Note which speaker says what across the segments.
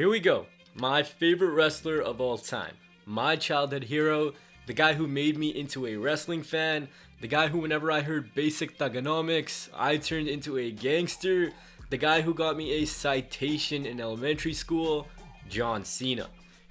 Speaker 1: Here we go. My favorite wrestler of all time. My childhood hero. The guy who made me into a wrestling fan. The guy who whenever I heard basic thugonomics, I turned into a gangster. The guy who got me a citation in elementary school. John Cena.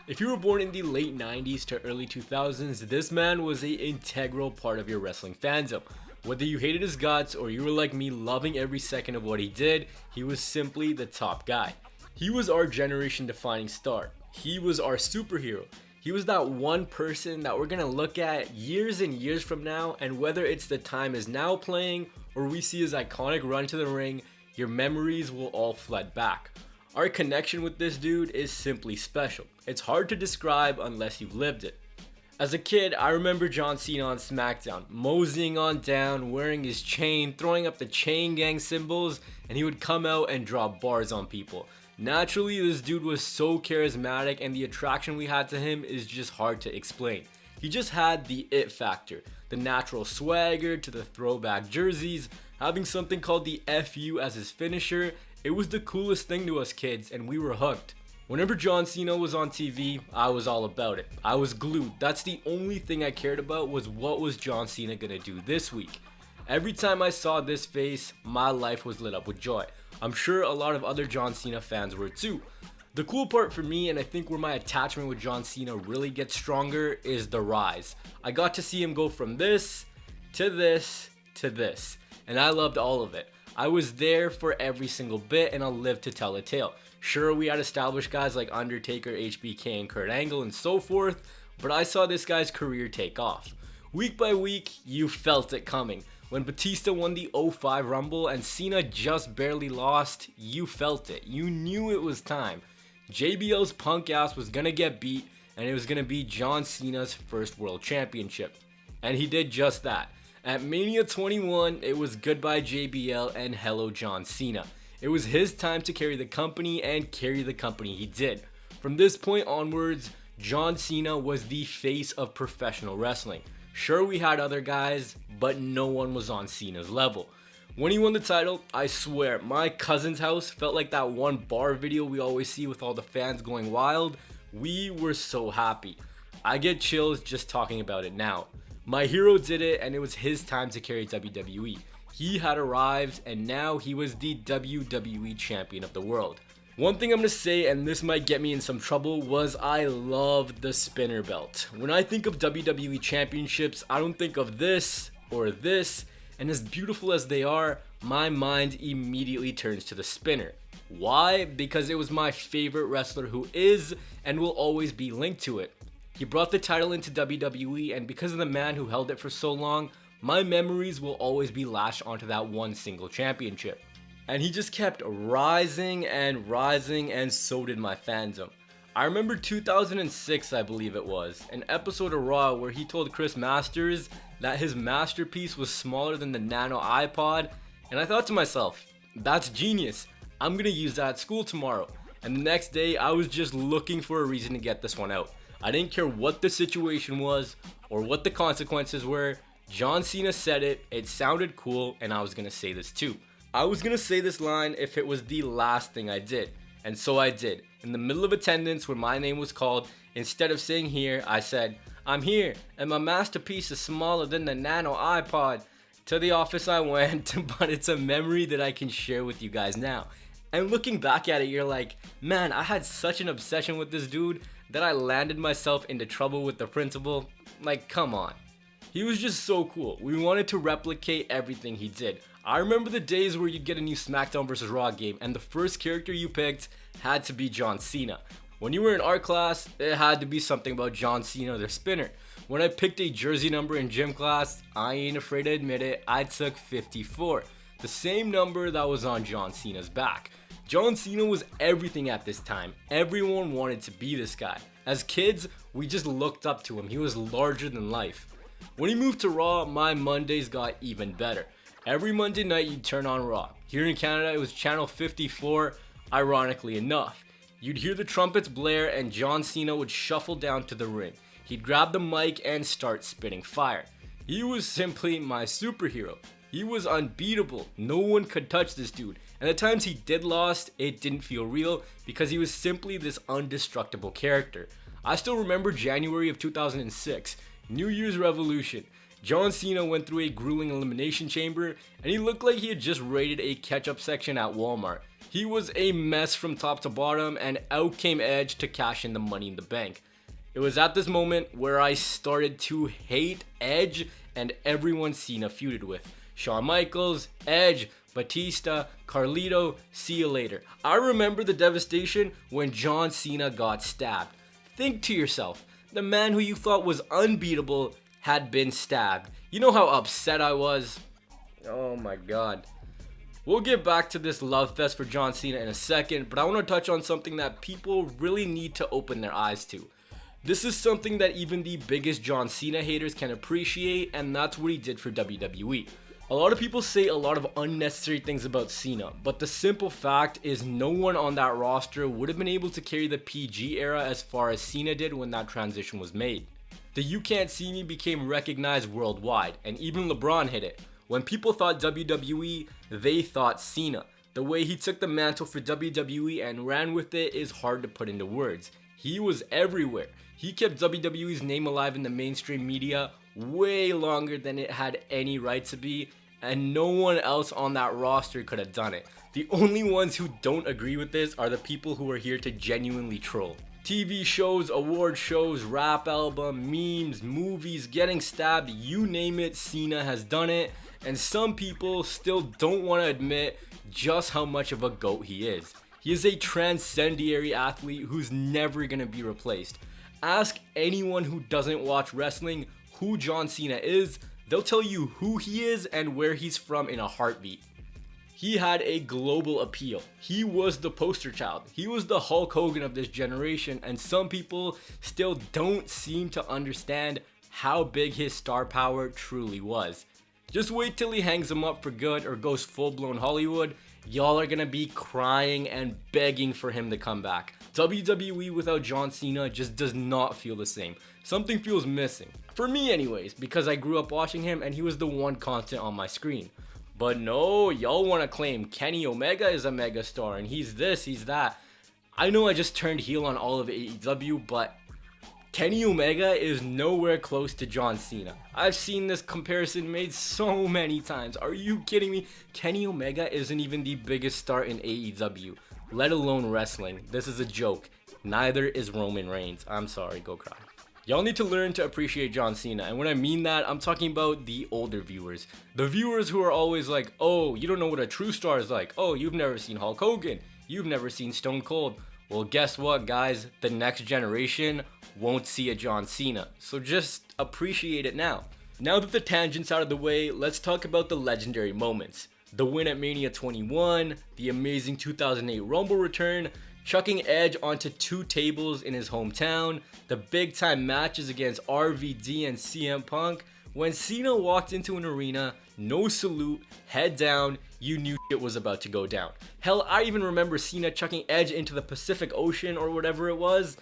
Speaker 1: If you were born in the late 90s to early 2000s, this man was an integral part of your wrestling fandom. Whether you hated his guts or you were like me loving every second of what he did, he was simply the top guy. He was our generation defining star. He was our superhero. He was that one person that we're gonna look at years and years from now, and whether it's The Time Is Now playing or we see his iconic run to the ring, your memories will all flood back. Our connection with this dude is simply special. It's hard to describe unless you've lived it. As a kid, I remember John Cena on SmackDown, moseying on down, wearing his chain, throwing up the chain gang symbols, and he would come out and drop bars on people. Naturally, this dude was so charismatic, and the attraction we had to him is just hard to explain. He just had the it factor, the natural swagger to the throwback jerseys, having something called the FU as his finisher. It was the coolest thing to us kids, and we were hooked. Whenever John Cena was on TV, I was all about it. I was glued. That's the only thing I cared about, was what was John Cena gonna do this week. Every time I saw this face, my life was lit up with joy. I'm sure a lot of other John Cena fans were too. The cool part for me, and I think where my attachment with John Cena really gets stronger, is the rise. I got to see him go from this, to this, to this, and I loved all of it. I was there for every single bit, and I'll live to tell a tale. Sure, we had established guys like Undertaker, HBK, and Kurt Angle, and so forth, but I saw this guy's career take off. Week by week, you felt it coming. When Batista won the 05 Rumble and Cena just barely lost, you felt it. You knew it was time. JBL's punk ass was gonna get beat, and it was gonna be John Cena's first world championship. And he did just that. At Mania 21, it was goodbye JBL and hello John Cena. It was his time to carry the company, and carry the company he did. From this point onwards, John Cena was the face of professional wrestling. Sure, we had other guys, but no one was on Cena's level. When he won the title, I swear, my cousin's house felt like that one bar video we always see with all the fans going wild. We were so happy. I get chills just talking about it now. My hero did it, and it was his time to carry WWE. He had arrived, and now he was the WWE champion of the world. One thing I'm gonna say, and this might get me in some trouble, was I love the spinner belt. When I think of WWE championships, I don't think of this or this, and as beautiful as they are, my mind immediately turns to the spinner. Why? Because it was my favorite wrestler who is and will always be linked to it. He brought the title into WWE, and because of the man who held it for so long, my memories will always be lashed onto that one single championship. And he just kept rising, and so did my fandom. I remember 2006, I believe it was, an episode of Raw where he told Chris Masters that his masterpiece was smaller than the Nano iPod, and I thought to myself, that's genius. I'm gonna use that at school tomorrow. And the next day, I was just looking for a reason to get this one out. I didn't care what the situation was or what the consequences were. John Cena said it, it sounded cool, and I was gonna say this too. I was gonna say this line if it was the last thing I did, and so I did. In the middle of attendance when my name was called, instead of saying here, I said, I'm here, and my masterpiece is smaller than the Nano iPod. To the office I went, but it's a memory that I can share with you guys now. And looking back at it, you're like, man, I had such an obsession with this dude that I landed myself into trouble with the principal. Like, come on. He was just so cool. We wanted to replicate everything he did. I remember the days where you'd get a new SmackDown vs. Raw game, and the first character you picked had to be John Cena. When you were in art class, it had to be something about John Cena, the spinner. When I picked a jersey number in gym class, I ain't afraid to admit it, I took 54. The same number that was on John Cena's back. John Cena was everything at this time. Everyone wanted to be this guy. As kids, we just looked up to him. He was larger than life. When he moved to Raw, my Mondays got even better. Every Monday night you'd turn on Raw. Here in Canada, it was channel 54, ironically enough. You'd hear the trumpets blare and John Cena would shuffle down to the ring. He'd grab the mic and start spitting fire. He was simply my superhero. He was unbeatable. No one could touch this dude. And the times he did lost, it didn't feel real because he was simply this indestructible character. I still remember January of 2006, New Year's Revolution. John Cena went through a grueling elimination chamber and he looked like he had just raided a ketchup section at Walmart. He was a mess from top to bottom and out came Edge to cash in the Money in the Bank. It was at this moment where I started to hate Edge and everyone Cena feuded with. Shawn Michaels, Edge, Batista, Carlito, see you later. I remember the devastation when John Cena got stabbed. Think to yourself, the man who you thought was unbeatable had been stabbed. You know how upset I was? Oh my god. We'll get back to this love fest for John Cena in a second, but I want to touch on something that people really need to open their eyes to. This is something that even the biggest John Cena haters can appreciate, and that's what he did for WWE. A lot of people say a lot of unnecessary things about Cena, but the simple fact is no one on that roster would have been able to carry the PG era as far as Cena did when that transition was made. The You Can't See Me became recognized worldwide, and even LeBron hit it. When people thought WWE, they thought Cena. The way he took the mantle for WWE and ran with it is hard to put into words. He was everywhere. He kept WWE's name alive in the mainstream media way longer than it had any right to be, and no one else on that roster could have done it. The only ones who don't agree with this are the people who are here to genuinely troll. TV shows, award shows, rap album, memes, movies, getting stabbed, you name it, Cena has done it, and some people still don't want to admit just how much of a GOAT he is. He is a transcendental athlete who's never gonna be replaced. Ask anyone who doesn't watch wrestling who John Cena is, they'll tell you who he is and where he's from in a heartbeat. He had a global appeal. He was the poster child. He was the Hulk Hogan of this generation, and some people still don't seem to understand how big his star power truly was. Just wait till he hangs him up for good or goes full-blown Hollywood. Y'all are gonna be crying and begging for him to come back. WWE without John Cena just does not feel the same. Something feels missing. For me anyways, because I grew up watching him and he was the one constant on my screen. But no, y'all want to claim Kenny Omega is a megastar and he's this, he's that. I know I just turned heel on all of AEW, but Kenny Omega is nowhere close to John Cena. I've seen this comparison made so many times. Are you kidding me? Kenny Omega isn't even the biggest star in AEW, let alone wrestling. This is a joke. Neither is Roman Reigns. I'm sorry, go cry. Y'all need to learn to appreciate John Cena, and when I mean that, I'm talking about the older viewers. The viewers who are always like, oh, you don't know what a true star is like. Oh, you've never seen Hulk Hogan. You've never seen Stone Cold. Well, guess what, guys? The next generation won't see a John Cena, so just appreciate it now. Now that the tangent's out of the way, let's talk about the legendary moments. The win at Mania 21, the amazing 2008 Rumble return, chucking Edge onto 2 tables in his hometown, the big time matches against RVD and CM Punk. When Cena walked into an arena, no salute, head down, you knew it was about to go down. Hell, I even remember Cena chucking Edge into the Pacific Ocean or whatever it was.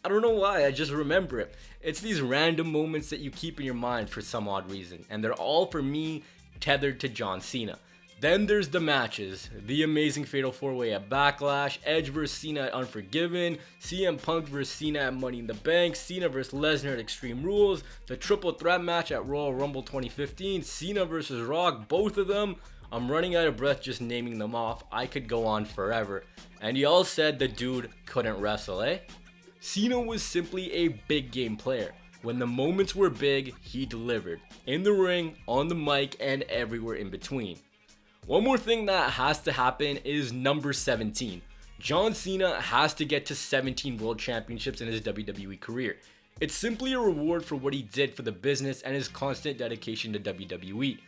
Speaker 1: I don't know why, I just remember it. It's these random moments that you keep in your mind for some odd reason, and they're all, for me, tethered to John Cena. Then there's the matches, the amazing Fatal 4-Way at Backlash, Edge vs Cena at Unforgiven, CM Punk vs Cena at Money in the Bank, Cena vs Lesnar at Extreme Rules, the Triple Threat match at Royal Rumble 2015, Cena vs Rock, both of them. I'm running out of breath just naming them off, I could go on forever. And y'all said the dude couldn't wrestle, eh? Cena was simply a big game player. When the moments were big, he delivered. In the ring, on the mic, and everywhere in between. One more thing that has to happen is number 17. John Cena has to get to 17 world championships in his WWE career. It's simply a reward for what he did for the business and his constant dedication to WWE.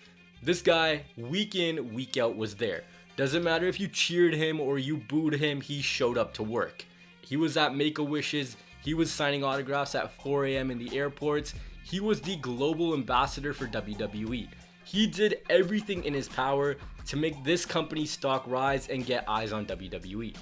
Speaker 1: This guy, week in, week out, was there. Doesn't matter if you cheered him or you booed him, he showed up to work. He was at Make-A-Wishes, he was signing autographs at 4 a.m. in the airports, he was the global ambassador for WWE. He did everything in his power to make this company's stock rise and get eyes on WWE.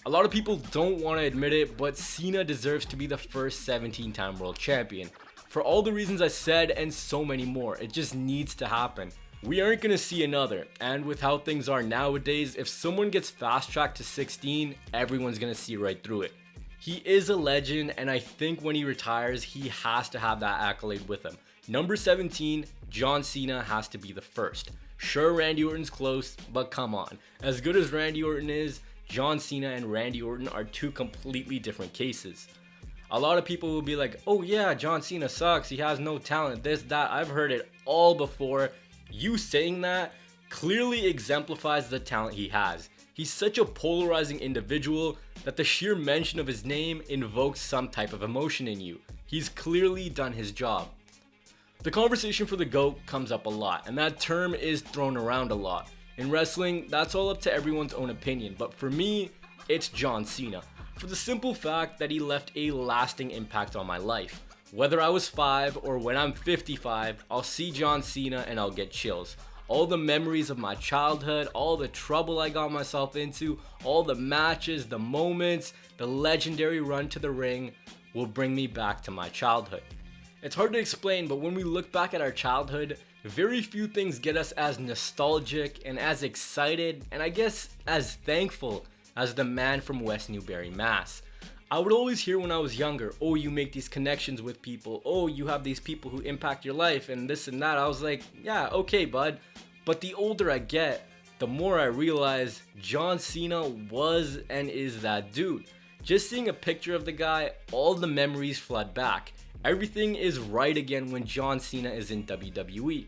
Speaker 1: A lot of people don't want to admit it, but Cena deserves to be the first 17-time world champion. For all the reasons I said and so many more, it just needs to happen. We aren't gonna see another, and with how things are nowadays, if someone gets fast tracked to 16, everyone's gonna see right through it. He is a legend, and I think when he retires, he has to have that accolade with him. Number 17, John Cena has to be the first. Sure, Randy Orton's close, but come on. As good as Randy Orton is, John Cena and Randy Orton are two completely different cases. A lot of people will be like, oh yeah, John Cena sucks, he has no talent, this, that. I've heard it all before. You saying that clearly exemplifies the talent he has. He's such a polarizing individual that the sheer mention of his name invokes some type of emotion in you. He's clearly done his job. The conversation for the GOAT comes up a lot, and that term is thrown around a lot. In wrestling, that's all up to everyone's own opinion, but for me, it's John Cena. For the simple fact that he left a lasting impact on my life. Whether I was 5 or when I'm 55, I'll see John Cena and I'll get chills. All the memories of my childhood, all the trouble I got myself into, all the matches, the moments, the legendary run to the ring will bring me back to my childhood. It's hard to explain, but when we look back at our childhood, very few things get us as nostalgic and as excited and I guess as thankful as the man from West Newbury, Mass. I would always hear when I was younger, oh, you make these connections with people, oh, you have these people who impact your life and this and that. I was like, yeah, okay, bud. But the older I get, the more I realize John Cena was and is that dude. Just seeing a picture of the guy, all the memories flood back. Everything is right again when John Cena is in WWE.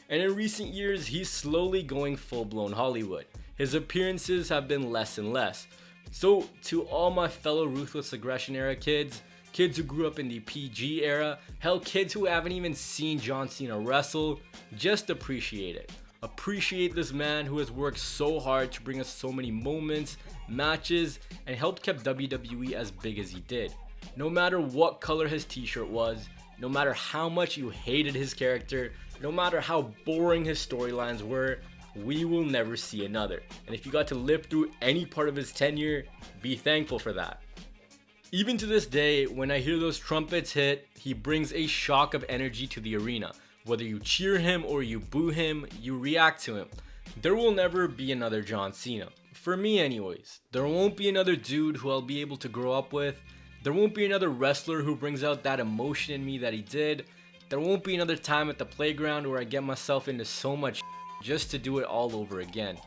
Speaker 1: And in recent years, he's slowly going full-blown Hollywood. His appearances have been less and less. So to all my fellow Ruthless Aggression era kids who grew up in the PG era, hell, kids who haven't even seen John Cena wrestle, just appreciate it. Appreciate this man who has worked so hard to bring us so many moments, matches, and helped keep WWE as big as he did. No matter what color his t-shirt was, no matter how much you hated his character, no matter how boring his storylines were, we will never see another. And if you got to live through any part of his tenure, be thankful for that. Even to this day, when I hear those trumpets hit, he brings a shock of energy to the arena. Whether you cheer him or you boo him, you react to him. There will never be another John Cena. For me anyways. There won't be another dude who I'll be able to grow up with. There won't be another wrestler who brings out that emotion in me that he did. There won't be another time at the playground where I get myself into so much just to do it all over again.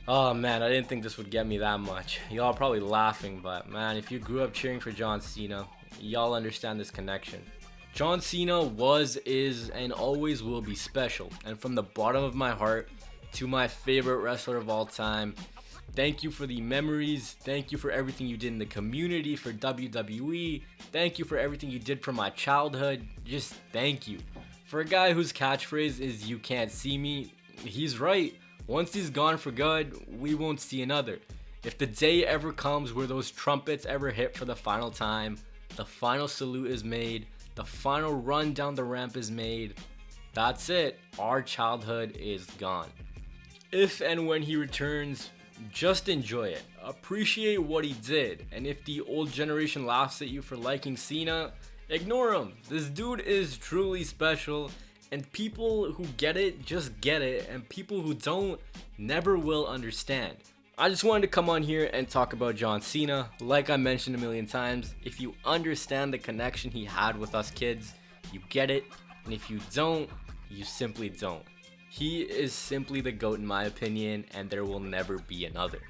Speaker 1: Oh man, I didn't think this would get me that much. Y'all are probably laughing, but man, if you grew up cheering for John Cena, y'all understand this connection. John Cena was, is, and always will be special. And from the bottom of my heart, to my favorite wrestler of all time, thank you for the memories. Thank you for everything you did in the community for WWE. Thank you for everything you did for my childhood. Just thank you. For a guy whose catchphrase is "you can't see me," he's right. Once he's gone for good, we won't see another. If the day ever comes where those trumpets ever hit for the final time, the final salute is made, the final run down the ramp is made, that's it. Our childhood is gone. If and when he returns, just enjoy it. Appreciate what he did. And if the old generation laughs at you for liking Cena, ignore him. This dude is truly special, and people who get it just get it, and people who don't never will understand. I just wanted to come on here and talk about John Cena. Like I mentioned a million times, if you understand the connection he had with us kids, you get it, and if you don't, you simply don't. He is simply the GOAT in my opinion, and there will never be another.